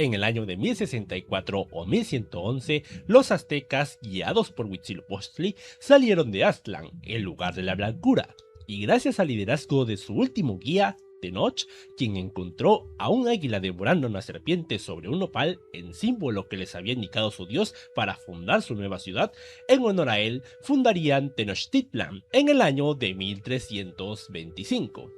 En el año de 1064 o 1111, los aztecas, guiados por Huitzilopochtli, salieron de Aztlán, el lugar de la blancura, y gracias al liderazgo de su último guía, Tenoch, quien encontró a un águila devorando una serpiente sobre un nopal en símbolo que les había indicado su dios para fundar su nueva ciudad, en honor a él fundarían Tenochtitlan en el año de 1325.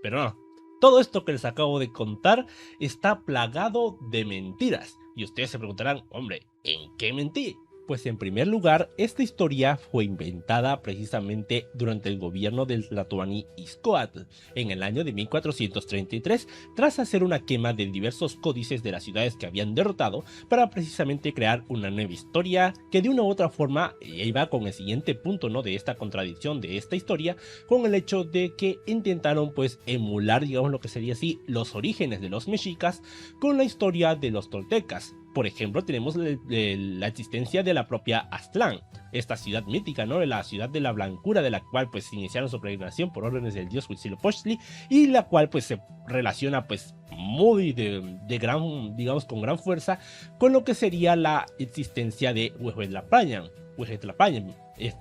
Pero no, todo esto que les acabo de contar está plagado de mentiras, y ustedes se preguntarán, hombre, ¿en qué mentí? Pues en primer lugar, esta historia fue inventada precisamente durante el gobierno del Tlatoani Izcoatl en el año de 1433, tras hacer una quema de diversos códices de las ciudades que habían derrotado para precisamente crear una nueva historia que de una u otra forma iba con el siguiente punto, ¿no?, de esta contradicción de esta historia, con el hecho de que intentaron pues emular, digamos, lo que sería así los orígenes de los mexicas con la historia de los toltecas. Por ejemplo, tenemos la existencia de la propia Aztlán, esta ciudad mítica, ¿no?, la ciudad de la blancura, de la cual pues iniciaron su peregrinación por órdenes del dios Huitzilopochtli, y la cual pues se relaciona pues muy de gran, digamos, con gran fuerza con lo que sería la existencia de Huehuetlapayan,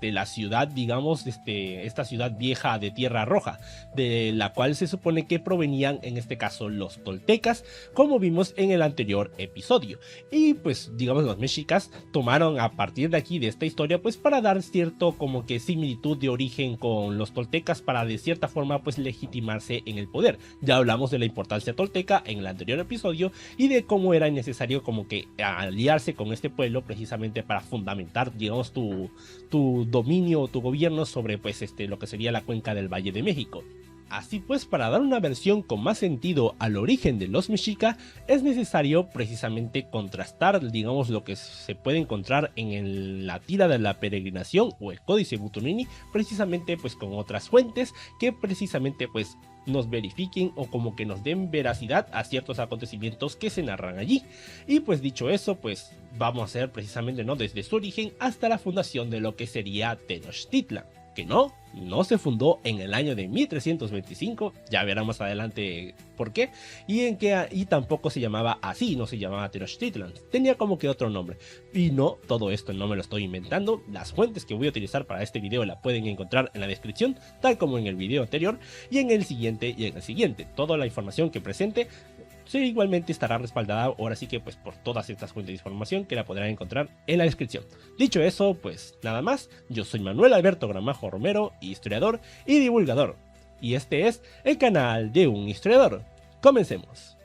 la ciudad, digamos, esta ciudad vieja de tierra roja, de la cual se supone que provenían en este caso los toltecas, como vimos en el anterior episodio. Y pues digamos los mexicas tomaron a partir de aquí, de esta historia, pues para dar cierto como que similitud de origen con los toltecas, para de cierta forma pues legitimarse en el poder. Ya hablamos de la importancia tolteca en el anterior episodio y de cómo era necesario como que aliarse con este pueblo precisamente para fundamentar, digamos, tu dominio o tu gobierno sobre pues lo que sería la cuenca del Valle de México. Así pues, para dar una versión con más sentido al origen de los mexica, es necesario precisamente contrastar, digamos, lo que se puede encontrar en la tira de la peregrinación o el Códice Butunini, precisamente pues con otras fuentes que precisamente pues nos verifiquen o como que nos den veracidad a ciertos acontecimientos que se narran allí. Y pues dicho eso, pues vamos a hacer precisamente, ¿no?, desde su origen hasta la fundación de lo que sería Tenochtitlan, que no se fundó en el año de 1325, ya verán más adelante por qué, y tampoco se llamaba así, no se llamaba Tenochtitlan, tenía como que otro nombre. Y no, todo esto no me lo estoy inventando, las fuentes que voy a utilizar para este video la pueden encontrar en la descripción, tal como en el video anterior, y en el siguiente, toda la información que presente igualmente estará respaldada ahora sí que pues por todas estas fuentes de información que la podrán encontrar en la descripción. Dicho eso, pues nada más, yo soy Manuel Alberto Gramajo Romero, historiador y divulgador, y este es el canal de un historiador. Comencemos.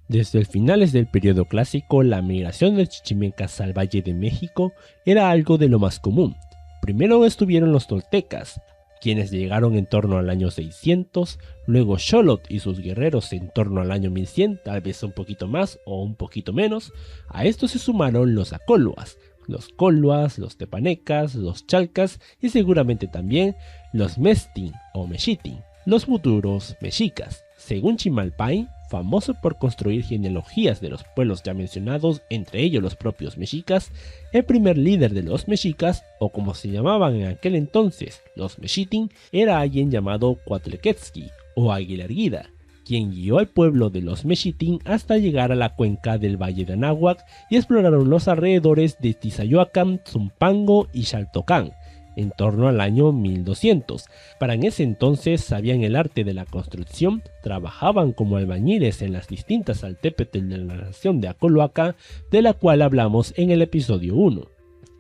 Desde el finales del periodo clásico, la migración de chichimecas al Valle de México era algo de lo más común. Primero estuvieron los toltecas, quienes llegaron en torno al año 600, luego Xolotl y sus guerreros en torno al año 1100, tal vez un poquito más o un poquito menos. A esto se sumaron los acóluas, los coluas, los tepanecas, los chalcas y seguramente también los mestin o mexitin, los futuros mexicas. Según Chimalpain, famoso por construir genealogías de los pueblos ya mencionados, entre ellos los propios mexicas, el primer líder de los mexicas, o como se llamaban en aquel entonces, los mexitin, era alguien llamado Coatlequetzli o Águila Erguida, quien guió al pueblo de los mexitin hasta llegar a la cuenca del Valle de Anáhuac y exploraron los alrededores de Tizayoacán, Zumpango y Xaltocán, en torno al año 1200. Para en ese entonces sabían el arte de la construcción, trabajaban como albañiles en las distintas altépetl de la nación de Acoloaca, de la cual hablamos en el episodio 1.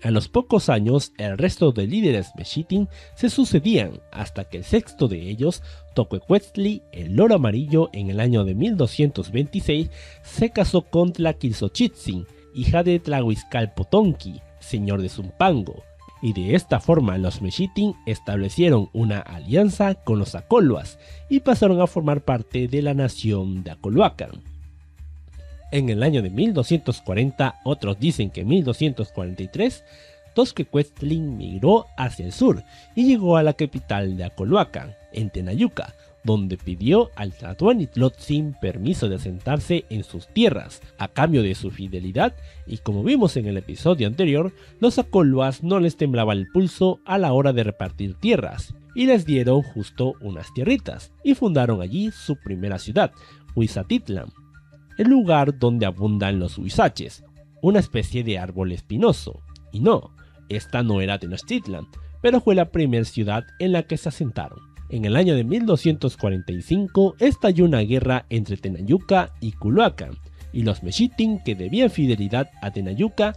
A los pocos años, el resto de líderes mexitin se sucedían, hasta que el sexto de ellos, Toquequetzli, el loro amarillo, en el año de 1226, se casó con Tlaquilzochitzin, hija de Tlahuizcalpotonqui, señor de Zumpango, y de esta forma los mexitin establecieron una alianza con los acoluas y pasaron a formar parte de la nación de Acoloacan. En el año de 1240, otros dicen que 1243, Toquequetzin migró hacia el sur y llegó a la capital de Acoloacan, en Tenayuca, donde pidió al Tlatoani-Tlotzin permiso de asentarse en sus tierras, a cambio de su fidelidad, y como vimos en el episodio anterior, los acoluas no les temblaba el pulso a la hora de repartir tierras, y les dieron justo unas tierritas y fundaron allí su primera ciudad, Huizatitlan, el lugar donde abundan los huizaches, una especie de árbol espinoso. Y no, esta no era Tenochtitlan, pero fue la primera ciudad en la que se asentaron. En el año de 1245 estalló una guerra entre Tenayuca y Culhuacán, y los Mexitin, que debían fidelidad a Tenayuca,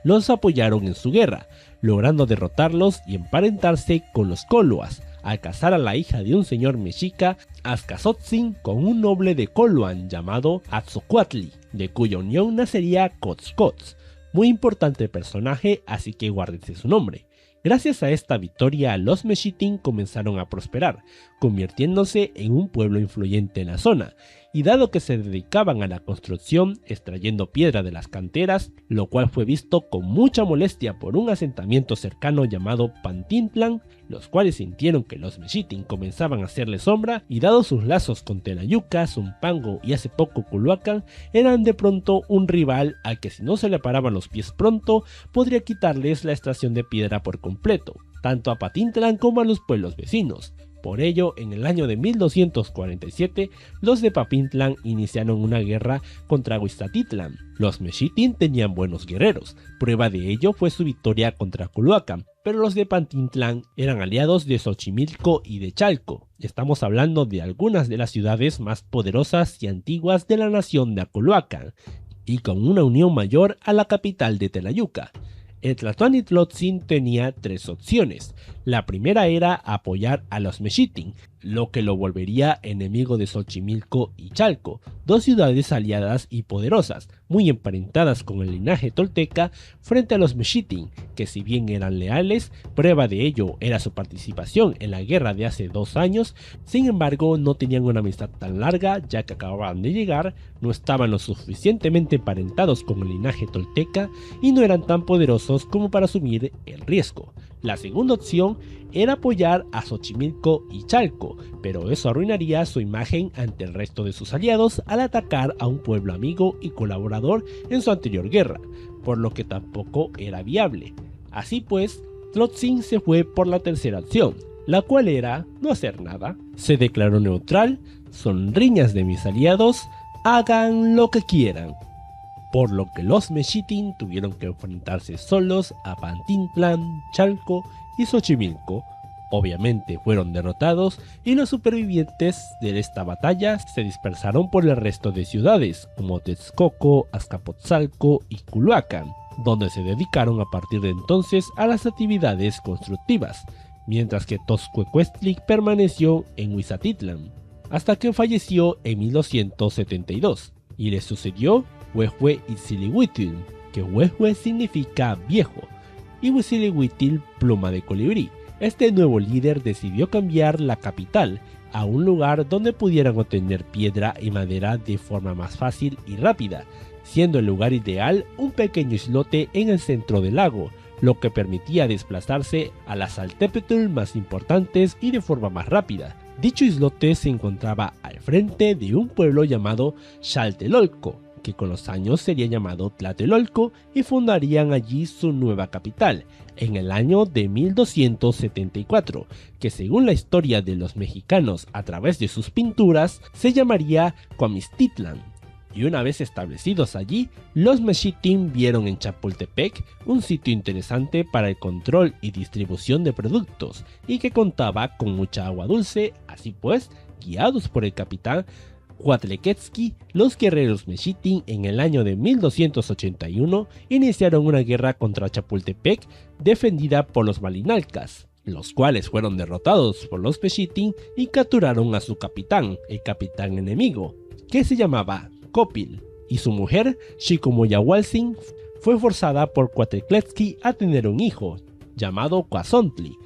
los apoyaron en su guerra, logrando derrotarlos y emparentarse con los Coloas, al casar a la hija de un señor mexica, Azcazotzin, con un noble de Coloan llamado Atzocuatli, de cuya unión nacería Cotzcoz, muy importante personaje, así que guárdense su nombre. Gracias a esta victoria, los Mexitin comenzaron a prosperar, convirtiéndose en un pueblo influyente en la zona, y dado que se dedicaban a la construcción extrayendo piedra de las canteras, lo cual fue visto con mucha molestia por un asentamiento cercano llamado Pantintlan, los cuales sintieron que los Mexitin comenzaban a hacerle sombra, y dado sus lazos con Tenayuca, Zumpango y hace poco Culhuacán, eran de pronto un rival al que si no se le paraban los pies pronto, podría quitarles la extracción de piedra por completo, tanto a Patintlan como a los pueblos vecinos. Por ello, en el año de 1247, los de Papintlan iniciaron una guerra contra Huizatitlan. Los Mexitin tenían buenos guerreros, prueba de ello fue su victoria contra Culhuacán, pero los de Papintlan eran aliados de Xochimilco y de Chalco. Estamos hablando de algunas de las ciudades más poderosas y antiguas de la nación de Culhuacán, y con una unión mayor a la capital de Tenayuca. El Tlatoani-Tlotzin tenía tres opciones. La primera era apoyar a los Mexitin, lo que lo volvería enemigo de Xochimilco y Chalco, dos ciudades aliadas y poderosas, muy emparentadas con el linaje tolteca, frente a los Mexitin, que si bien eran leales, prueba de ello era su participación en la guerra de hace 2 años, sin embargo no tenían una amistad tan larga ya que acababan de llegar, no estaban lo suficientemente emparentados con el linaje tolteca y no eran tan poderosos como para asumir el riesgo. La segunda opción era apoyar a Xochimilco y Chalco, pero eso arruinaría su imagen ante el resto de sus aliados al atacar a un pueblo amigo y colaborador en su anterior guerra, por lo que tampoco era viable. Así pues, Tlotzin se fue por la tercera opción, la cual era no hacer nada. Se declaró neutral, son riñas de mis aliados, hagan lo que quieran. Por lo que los Mexitin tuvieron que enfrentarse solos a Pantintlan, Chalco y Xochimilco. Obviamente fueron derrotados y los supervivientes de esta batalla se dispersaron por el resto de ciudades como Texcoco, Azcapotzalco y Culhuacán, donde se dedicaron a partir de entonces a las actividades constructivas, mientras que Tozcuecuestli permaneció en Huizatitlan, hasta que falleció en 1272, y le sucedió Huehue Itzilihuitl, que Huehue significa viejo, y Huitzilopochtli pluma de colibrí. Este nuevo líder decidió cambiar la capital a un lugar donde pudieran obtener piedra y madera de forma más fácil y rápida, siendo el lugar ideal un pequeño islote en el centro del lago, lo que permitía desplazarse a las Altepehtl más importantes y de forma más rápida. Dicho islote se encontraba al frente de un pueblo llamado Xaltelolco, que con los años sería llamado Tlatelolco, y fundarían allí su nueva capital en el año de 1274, que según la historia de los mexicanos a través de sus pinturas se llamaría Cuamixtitlan. Y una vez establecidos allí, los Mexitin vieron en Chapultepec un sitio interesante para el control y distribución de productos y que contaba con mucha agua dulce. Así pues, guiados por el capitán Coatlequetzki, los guerreros Mexitin en el año de 1281 iniciaron una guerra contra Chapultepec defendida por los malinalcas, los cuales fueron derrotados por los Mexitin y capturaron a su capitán, el capitán enemigo, que se llamaba Copil, y su mujer, Xicomoyahualtzin, fue forzada por Coatlequetzki a tener un hijo, llamado Coazontli.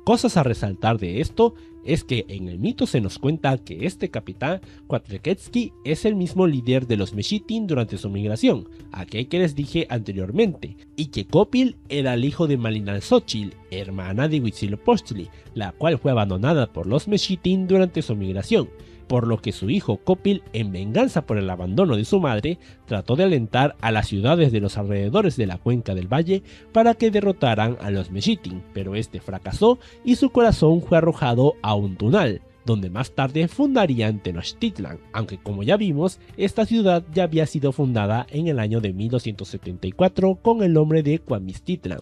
Cosas a resaltar de esto es que en el mito se nos cuenta que este capitán Coatlequetzki es el mismo líder de los Mexitin durante su migración, aquel que les dije anteriormente, y que Copil era el hijo de Malinalxóchitl, hermana de Huitzilopochtli, la cual fue abandonada por los Mexitin durante su migración. por lo que su hijo Copil, en venganza por el abandono de su madre, trató de alentar a las ciudades de los alrededores de la cuenca del valle para que derrotaran a los Mexitin, pero este fracasó y su corazón fue arrojado a un tunal, donde más tarde fundarían Tenochtitlan, aunque como ya vimos, esta ciudad ya había sido fundada en el año de 1274 con el nombre de Cuamistitlan.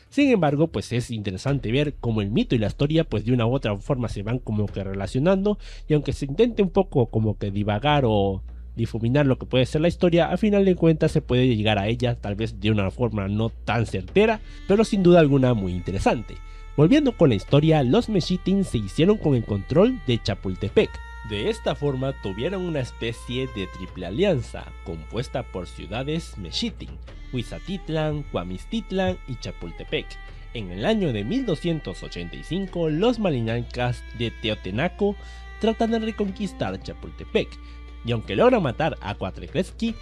Sin embargo, pues es interesante ver cómo el mito y la historia pues de una u otra forma se van como que relacionando, y aunque se intente un poco como que divagar o difuminar lo que puede ser la historia, a final de cuentas se puede llegar a ella tal vez de una forma no tan certera, pero sin duda alguna muy interesante. Volviendo con la historia, los Mexitin se hicieron con el control de Chapultepec. De esta forma tuvieron una especie de triple alianza, compuesta por ciudades Mexitin, Huizatitlan, Cuamistitlan y Chapultepec. En el año de 1285, los malinalcas de Teotenaco tratan de reconquistar Chapultepec, y aunque logran matar a Coatlicue,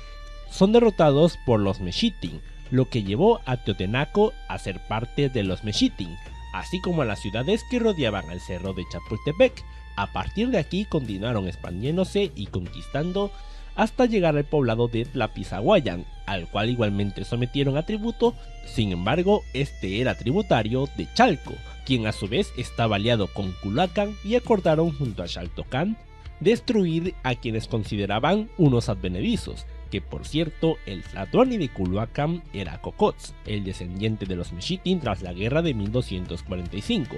son derrotados por los Mexitin, lo que llevó a Teotenaco a ser parte de los Mexitin, así como a las ciudades que rodeaban el cerro de Chapultepec. A partir de aquí continuaron expandiéndose y conquistando hasta llegar al poblado de Tlapizahuayan, al cual igualmente sometieron a tributo. Sin embargo, este era tributario de Chalco, quien a su vez estaba aliado con Culhuacán, y acordaron junto a Xaltocán destruir a quienes consideraban unos advenedizos, que por cierto el tlatoani de Culhuacán era Cocotz, el descendiente de los Mexitin tras la guerra de 1245,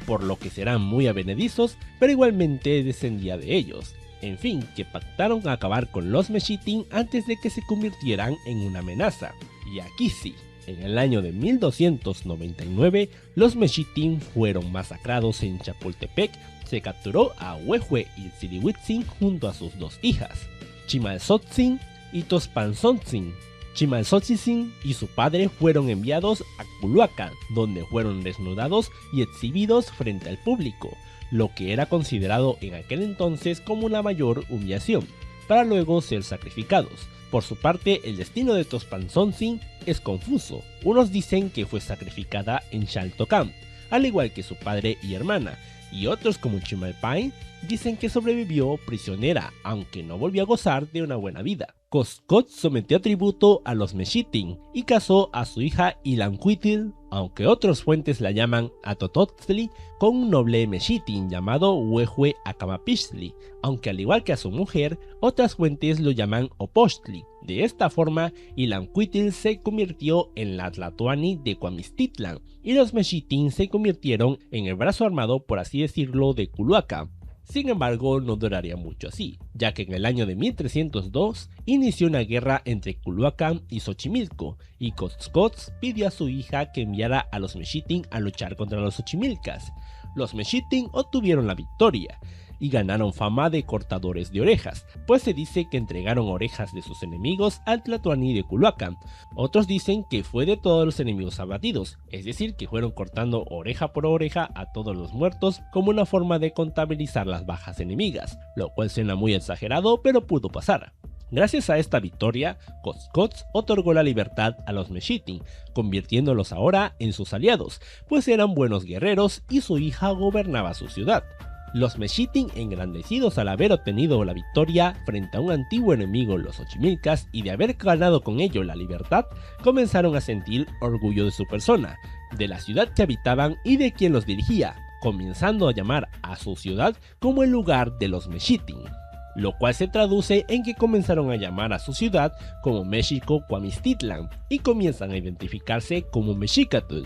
por lo que serán muy advenedizos, pero igualmente descendía de ellos. En fin, que pactaron acabar con los Mexitin antes de que se convirtieran en una amenaza. Y aquí sí, en el año de 1299, los Mexitin fueron masacrados en Chapultepec. Se capturó a Huehue y Tzilihuitzin junto a sus dos hijas, Chimalzotzin y Tospanzontzin. Chimalzotzin y su padre fueron enviados a Culhuacán, donde fueron desnudados y exhibidos frente al público, lo que era considerado en aquel entonces como una mayor humillación, para luego ser sacrificados. Por su parte, el destino de Tospanzontzin es confuso. Unos dicen que fue sacrificada en Xaltocán, al igual que su padre y hermana, y otros como Chimalpain dicen que sobrevivió prisionera, aunque no volvió a gozar de una buena vida. Coscoz sometió a tributo a los Mexitin y casó a su hija Ilancuitl, aunque otras fuentes la llaman Atototzli, con un noble Mexitin llamado Huehue Acamapixtli, aunque al igual que a su mujer, otras fuentes lo llaman Opochtli. De esta forma, Ilancuitl se convirtió en la tlatoani de Cuamistitlan, y los Mexitin se convirtieron en el brazo armado, por así decirlo, de Culhuacán. Sin embargo, no duraría mucho así, ya que en el año de 1302 inició una guerra entre Culhuacán y Xochimilco, y Coscoz pidió a su hija que enviara a los Mexitin a luchar contra los Xochimilcas. Los Mexitin obtuvieron la victoria y ganaron fama de cortadores de orejas, pues se dice que entregaron orejas de sus enemigos al tlatoani de Culhuacán. Otros dicen que fue de todos los enemigos abatidos, es decir, que fueron cortando oreja por oreja a todos los muertos como una forma de contabilizar las bajas enemigas, lo cual suena muy exagerado, pero pudo pasar. Gracias a esta victoria, Coscoz otorgó la libertad a los Mexitin, convirtiéndolos ahora en sus aliados, pues eran buenos guerreros y su hija gobernaba su ciudad. Los Mexitin, engrandecidos al haber obtenido la victoria frente a un antiguo enemigo, los Xochimilcas, y de haber ganado con ello la libertad, comenzaron a sentir orgullo de su persona, de la ciudad que habitaban y de quien los dirigía, comenzando a llamar a su ciudad como el lugar de los Mexitin, lo cual se traduce en que comenzaron a llamar a su ciudad como México Cuamistitlan y comienzan a identificarse como Mexicatl.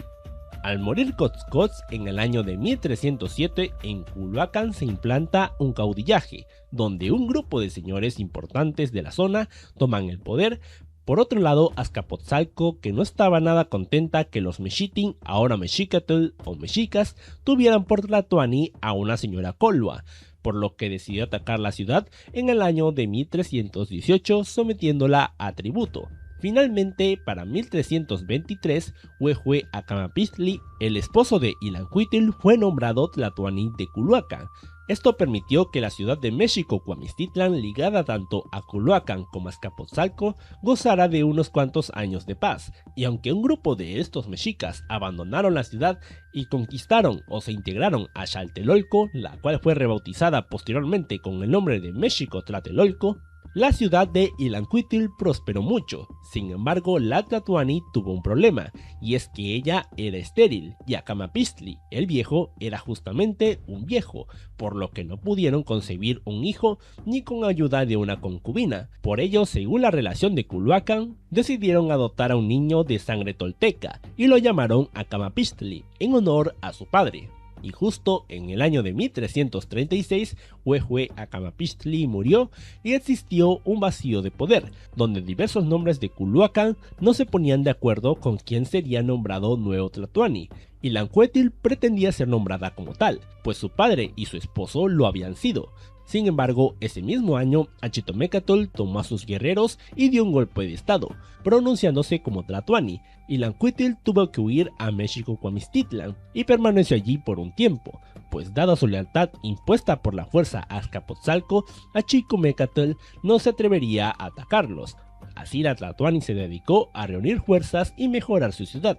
Al morir Coscoz en el año de 1307, en Culhuacán se implanta un caudillaje, donde un grupo de señores importantes de la zona toman el poder. Por otro lado, Azcapotzalco, que no estaba nada contenta que los Mexitin, ahora Mexicatl o Mexicas, tuvieran por tlatoani a una señora Colua, por lo que decidió atacar la ciudad en el año de 1318, sometiéndola a tributo. Finalmente, para 1323, Huehue Acamapixtli, el esposo de Ilancuitl, fue nombrado tlatoani de Culhuacán, Esto permitió que la ciudad de Mexico-Cuamistitlan, ligada tanto a Culhuacán como a Azcapotzalco, gozara de unos cuantos años de paz, y aunque un grupo de estos mexicas abandonaron la ciudad y conquistaron o se integraron a Xaltelolco, la cual fue rebautizada posteriormente con el nombre de México-Tlatelolco, la ciudad de Ilancuitl prosperó mucho. Sin embargo, la Tlatoani tuvo un problema, y es que ella era estéril, y Acamapixtli, el viejo, era justamente un viejo, por lo que no pudieron concebir un hijo ni con ayuda de una concubina. Por ello, según la relación de Culhuacán, decidieron adoptar a un niño de sangre tolteca, y lo llamaron Acamapixtli, en honor a su padre. Y justo en el año de 1336, Huehue Acamapixtli murió y existió un vacío de poder, donde diversos nombres de Culhuacán no se ponían de acuerdo con quién sería nombrado nuevo Tlatoani. Ilancuetl pretendía ser nombrada como tal, pues su padre y su esposo lo habían sido. Sin embargo, ese mismo año, Achitomecatl tomó a sus guerreros y dio un golpe de estado, pronunciándose como Tlatoani. Ilancuitl tuvo que huir a Mexico-Cuamistitlan y permaneció allí por un tiempo, pues dada su lealtad impuesta por la fuerza a Azcapotzalco, Achicomecatl no se atrevería a atacarlos. Así la Tlatoani se dedicó a reunir fuerzas y mejorar su ciudad,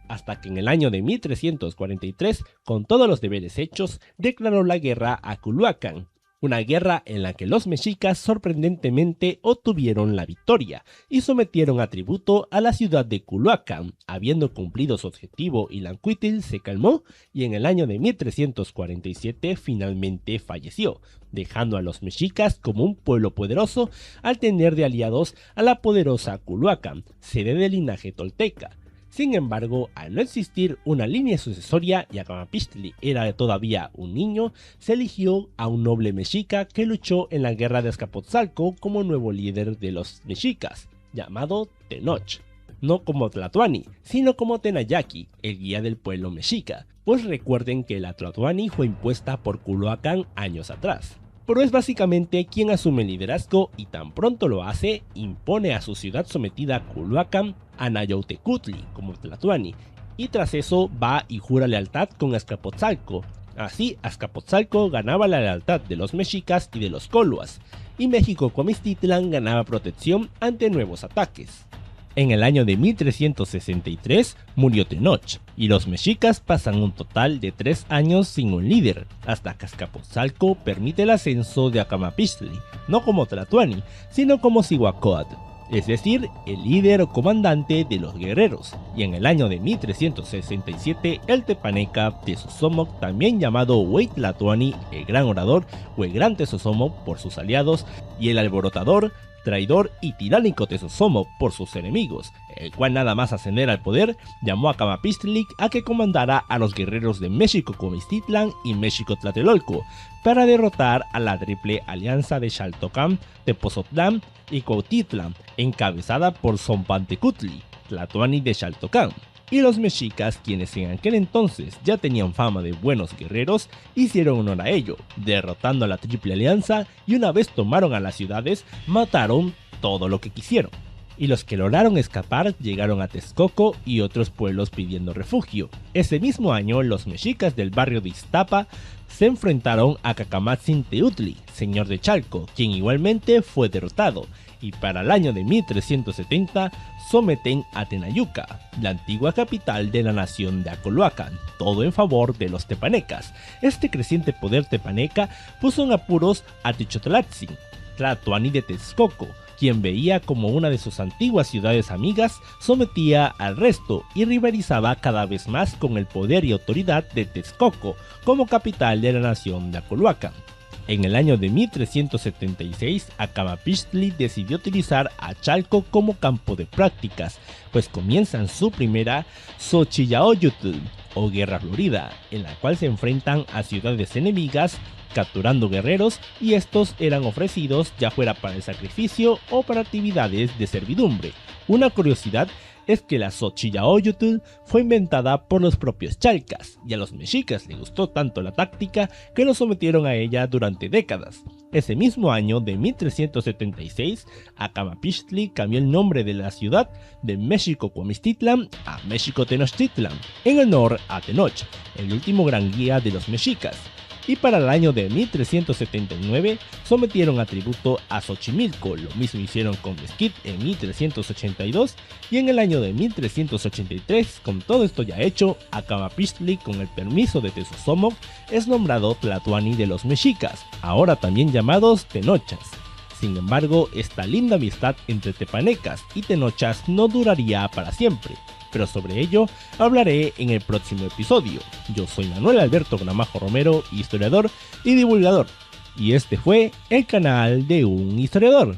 hasta que en el año de 1343, con todos los deberes hechos, declaró la guerra a Culhuacán. Una guerra en la que los mexicas sorprendentemente obtuvieron la victoria y sometieron a tributo a la ciudad de Culhuacán. Habiendo cumplido su objetivo, Ilancuitl se calmó y en el año de 1347 finalmente falleció, dejando a los mexicas como un pueblo poderoso al tener de aliados a la poderosa Culhuacán, sede del linaje tolteca. Sin embargo, al no existir una línea sucesoria y Acamapixtli era todavía un niño, se eligió a un noble mexica que luchó en la guerra de Azcapotzalco como nuevo líder de los mexicas, llamado Tenoch. No como Tlatoani, sino como Tenayaki, el guía del pueblo mexica, pues recuerden que la Tlatoani fue impuesta por Culhuacán años atrás. Pero es básicamente quien asume el liderazgo y tan pronto lo hace, impone a su ciudad sometida Culhuacán a Nayautecutli como Tlatoani, y tras eso va y jura lealtad con Azcapotzalco. Así Azcapotzalco ganaba la lealtad de los mexicas y de los coluas, y México-Cuamistitlan ganaba protección ante nuevos ataques. En el año de 1363 murió Tenoch, y los mexicas pasan un total de 3 años sin un líder, hasta que Azcapotzalco permite el ascenso de Acamapixtli, no como Tlatoani, sino como Cihuacóatl, es decir, el líder o comandante de los guerreros, y en el año de 1367 el tepaneca Tezosomoc, también llamado Hueytlatoani, el gran orador o el gran Tezosomoc por sus aliados, y el alborotador, traidor y tiránico Tezosomoc por sus enemigos, el cual nada más ascender al poder llamó a Acamapixtli a que comandara a los guerreros de México-Cuamistitlan y México-Tlatelolco para derrotar a la triple alianza de Xaltocán, Tepozotlán y Cuautitlán, encabezada por Zompantecutli, Tlatoani de Xaltocán. Y los mexicas, quienes en aquel entonces ya tenían fama de buenos guerreros, hicieron honor a ello, derrotando a la Triple Alianza, y una vez tomaron a las ciudades, mataron todo lo que quisieron. Y los que lograron escapar llegaron a Texcoco y otros pueblos pidiendo refugio. Ese mismo año, los mexicas del barrio de Iztapa se enfrentaron a Cacamatzin-Teutli, señor de Chalco, quien igualmente fue derrotado, y para el año de 1370 someten a Tenayuca, la antigua capital de la nación de Acoloacan, todo en favor de los tepanecas. Este creciente poder tepaneca puso en apuros a Techotlatzin, Tlatoani de Texcoco, quien veía como una de sus antiguas ciudades amigas sometía al resto y rivalizaba cada vez más con el poder y autoridad de Texcoco como capital de la nación de Acoloacan. En el año de 1376, Acamapixtli decidió utilizar a Chalco como campo de prácticas, pues comienzan su primera Xochillaoyotl, o Guerra Florida, en la cual se enfrentan a ciudades enemigas, capturando guerreros, y estos eran ofrecidos ya fuera para el sacrificio o para actividades de servidumbre. Una curiosidad es que la Xochillaoyotl fue inventada por los propios chalcas, y a los mexicas les gustó tanto la táctica que los sometieron a ella durante décadas. Ese mismo año de 1376, Acamapixtli cambió el nombre de la ciudad de México-Cuamistitlan a México-Tenochtitlan, en honor a Tenoch, el último gran guía de los mexicas. y para el año de 1379 sometieron a tributo a Xochimilco. Lo mismo hicieron con Mesquite en 1382 y en el año de 1383, con todo esto ya hecho, Acamapixtli, con el permiso de Tezosomoc, es nombrado Tlatoani de los mexicas, ahora también llamados Tenochas. Sin embargo, esta linda amistad entre tepanecas y tenochas no duraría para siempre, pero sobre ello hablaré en el próximo episodio. Yo soy Manuel Alberto Gramajo Romero, historiador y divulgador, y este fue el canal de un historiador.